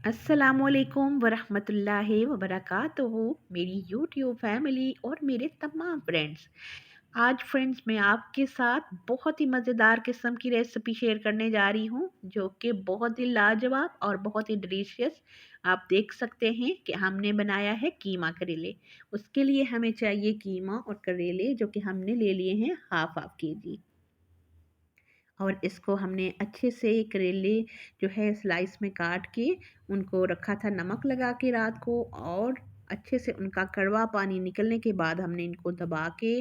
अस्सलामुअलैकुम वरहमतुल्लाहि वबरकातुहू मेरी यूट्यूब फैमिली और मेरे तमाम फ्रेंड्स। आज फ्रेंड्स मैं आपके साथ बहुत ही मज़ेदार किस्म की रेसिपी शेयर करने जा रही हूँ जो कि बहुत ही लाजवाब और बहुत ही डिलीशियस। आप देख सकते हैं कि हमने बनाया है कीमा करेले। उसके लिए हमें चाहिए कीमा और करेले जो कि हमने ले लिए हैं हाफ हाफ के जी। और इसको हमने अच्छे से करेले जो है स्लाइस में काट के उनको रखा था नमक लगा के रात को। और अच्छे से उनका कड़वा पानी निकलने के बाद हमने इनको दबा के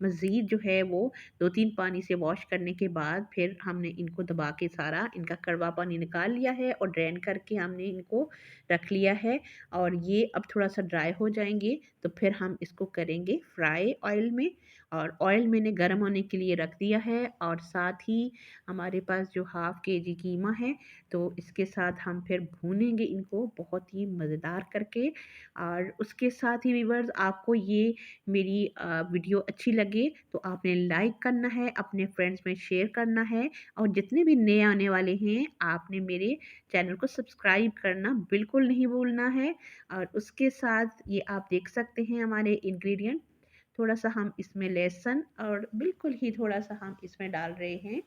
मज़ीद जो है वो 2-3 पानी से वॉश करने के बाद फिर हमने इनको दबा के सारा इनका कड़वा पानी निकाल लिया है और ड्रेन करके हमने इनको रख लिया है। और ये अब थोड़ा सा ड्राई हो जाएंगे तो फिर हम इसको करेंगे फ्राई ऑयल में। और ऑयल मैंने गर्म होने के लिए रख दिया है और साथ ही हमारे पास जो हाफ़ के जी कीमा है तो इसके साथ हम फिर भूनेंगे इनको बहुत ही मज़ेदार करके। और उसके साथ ही व्यूअर्स आपको ये मेरी वीडियो अच्छी लगे तो आपने लाइक करना है, अपने फ्रेंड्स में शेयर करना है। और जितने भी नए आने वाले हैं आपने मेरे चैनल को सब्सक्राइब करना बिल्कुल नहीं भूलना है। और उसके साथ ये आप देख सकते हैं हमारे इंग्रेडिएंट। थोड़ा सा हम इसमें लहसुन और बिल्कुल ही थोड़ा सा हम इसमें डाल रहे हैं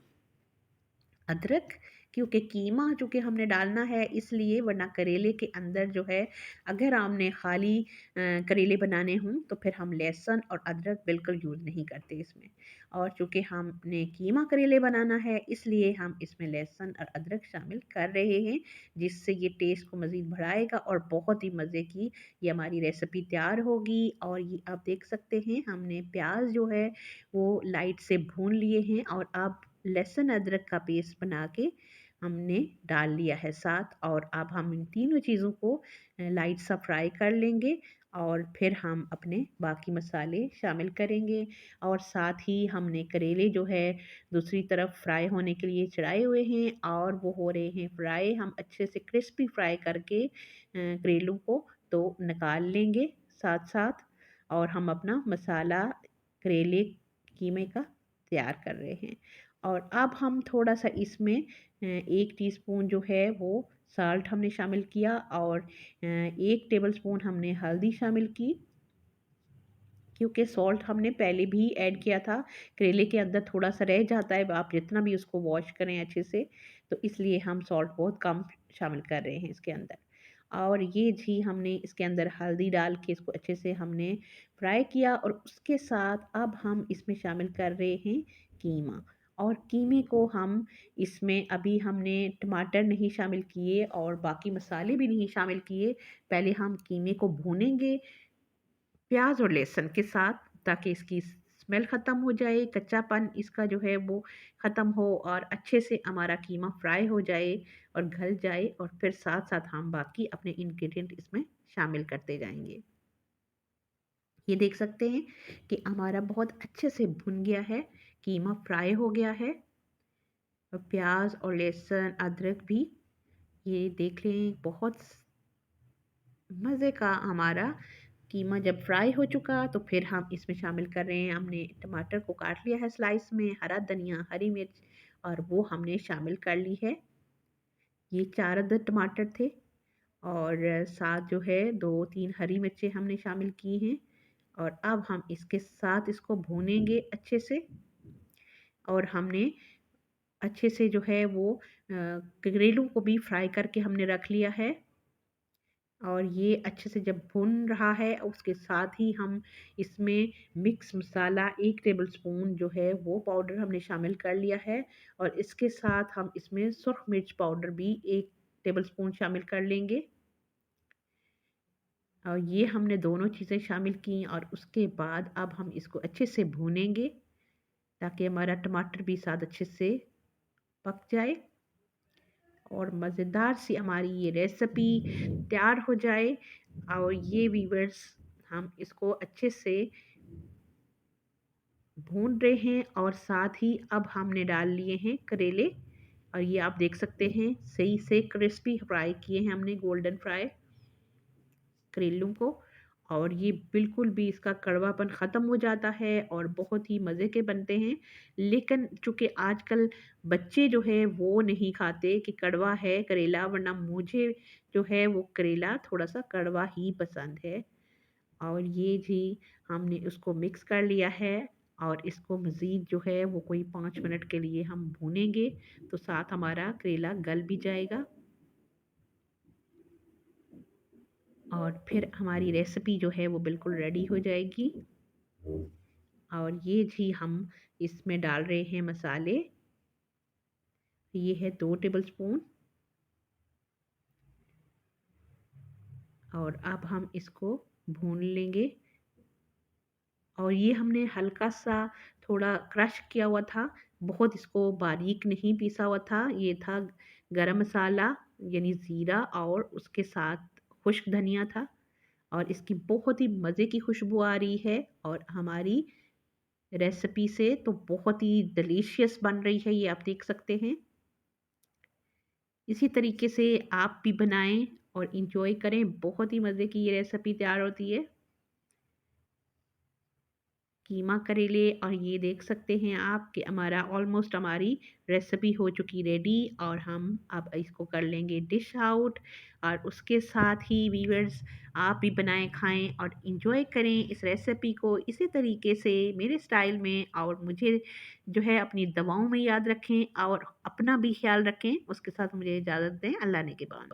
अदरक, क्योंकि कीमा चूँकि हमने डालना है इसलिए, वरना करेले के अंदर जो है अगर हमने खाली करेले बनाने हों तो फिर हम लहसुन और अदरक बिल्कुल यूज़ नहीं करते इसमें। और चूँकि हमने कीमा करेले बनाना है इसलिए हम इसमें लहसुन और अदरक शामिल कर रहे हैं, जिससे ये टेस्ट को मज़ीद बढ़ाएगा और बहुत ही मज़े की ये हमारी रेसिपी तैयार होगी। और ये आप देख सकते हैं हमने प्याज जो है वो लाइट से भून लिए हैं और अब लहसुन अदरक का पेस्ट बना के हमने डाल लिया है साथ। और अब हम इन तीनों चीज़ों को लाइट सा फ्राई कर लेंगे और फिर हम अपने बाकी मसाले शामिल करेंगे। और साथ ही हमने करेले जो है दूसरी तरफ फ्राई होने के लिए चढ़ाए हुए हैं और वो हो रहे हैं फ्राई। हम अच्छे से क्रिस्पी फ्राई करके करेलों को तो निकाल लेंगे साथ साथ। और हम अपना मसाला करेले कीमे का तैयार कर रहे हैं। और अब हम थोड़ा सा इसमें 1 टीस्पून जो है वो साल्ट हमने शामिल किया और 1 टेबलस्पून हमने हल्दी शामिल की, क्योंकि सॉल्ट हमने पहले भी ऐड किया था। करेले के अंदर थोड़ा सा रह जाता है, आप जितना भी उसको वॉश करें अच्छे से, तो इसलिए हम सॉल्ट बहुत कम शामिल कर रहे हैं इसके अंदर। और ये जी हमने इसके अंदर हल्दी डाल के इसको अच्छे से हमने फ्राई किया। और उसके साथ अब हम इसमें शामिल कर रहे हैं कीमा। और कीमे को हम इसमें अभी हमने टमाटर नहीं शामिल किए और बाकी मसाले भी नहीं शामिल किए। पहले हम कीमे को भूनेंगे प्याज और लहसुन के साथ, ताकि इसकी स्मेल ख़त्म हो जाए, कच्चापन इसका जो है वो ख़त्म हो और अच्छे से हमारा कीमा फ्राई हो जाए और गल जाए। और फिर साथ साथ हम बाकी अपने इंग्रेडिएंट इसमें शामिल करते जाएंगे। ये देख सकते हैं कि हमारा बहुत अच्छे से भुन गया है, कीमा फ्राई हो गया है और प्याज और लहसुन अदरक भी ये देख लें बहुत मज़े का हमारा कीमा जब फ्राई हो चुका तो फिर हम इसमें शामिल कर रहे हैं, हमने टमाटर को काट लिया है स्लाइस में, हरा धनिया, हरी मिर्च और वो हमने शामिल कर ली है। ये 4 अदद टमाटर थे और साथ जो है 2-3 हरी मिर्चें हमने शामिल की हैं। और अब हम इसके साथ इसको भूनेंगे अच्छे से। और हमने अच्छे से जो है वो करेलों को भी फ्राई करके हमने रख लिया है। और ये अच्छे से जब भुन रहा है उसके साथ ही हम इसमें मिक्स मसाला 1 टेबलस्पून जो है वो पाउडर हमने शामिल कर लिया है। और इसके साथ हम इसमें सुर्ख मिर्च पाउडर भी 1 टेबलस्पून शामिल कर लेंगे। और ये हमने दोनों चीज़ें शामिल की और उसके बाद अब हम इसको अच्छे से भूनेंगे ताकि हमारा टमाटर भी साथ अच्छे से पक जाए और मज़ेदार सी हमारी ये रेसिपी तैयार हो जाए। और ये व्यूअर्स हम इसको अच्छे से भून रहे हैं और साथ ही अब हमने डाल लिए हैं करेले। और ये आप देख सकते हैं सही से क्रिस्पी फ्राई किए हैं हमने, गोल्डन फ्राई करेलों को। और ये बिल्कुल भी इसका कड़वापन ख़त्म हो जाता है और बहुत ही मज़े के बनते हैं। लेकिन चूँकि आजकल बच्चे जो है वो नहीं खाते कि कड़वा है करेला, वरना मुझे जो है वो करेला थोड़ा-सा कड़वा ही पसंद है। और ये जी हमने उसको मिक्स कर लिया है और इसको मज़ीद जो है वो कोई 5 मिनट के लिए हम भूनेंगे, तो साथ हमारा करेला गल भी जाएगा और फिर हमारी रेसिपी जो है वो बिल्कुल रेडी हो जाएगी। और ये जी हम इसमें डाल रहे हैं मसाले। ये है 2 टेबलस्पून और अब हम इसको भून लेंगे। और ये हमने हल्का-सा थोड़ा क्रश किया हुआ था, बहुत इसको बारीक नहीं पीसा हुआ था। ये था गरम मसाला यानी ज़ीरा और उसके साथ खुश्क धनिया था और इसकी बहुत ही मज़े की खुशबू आ रही है और हमारी रेसिपी से तो बहुत ही डिलीशियस बन रही है, ये आप देख सकते हैं। इसी तरीके से आप भी बनाएँ और एन्जॉय करें, बहुत ही मज़े की ये रेसिपी तैयार होती है। कीमा करेले और ये देख सकते हैं आप कि हमारी रेसिपी हो चुकी रेडी और हम अब इसको कर लेंगे डिश आउट। और उसके साथ ही व्यूअर्स आप भी बनाएं खाएं और इंजॉय करें इस रेसिपी को इसी तरीके से मेरे स्टाइल में। और मुझे जो है अपनी दवाओं में याद रखें और अपना भी ख्याल रखें। उसके साथ मुझे इजाज़त दें। अल्लाह ने के बाद।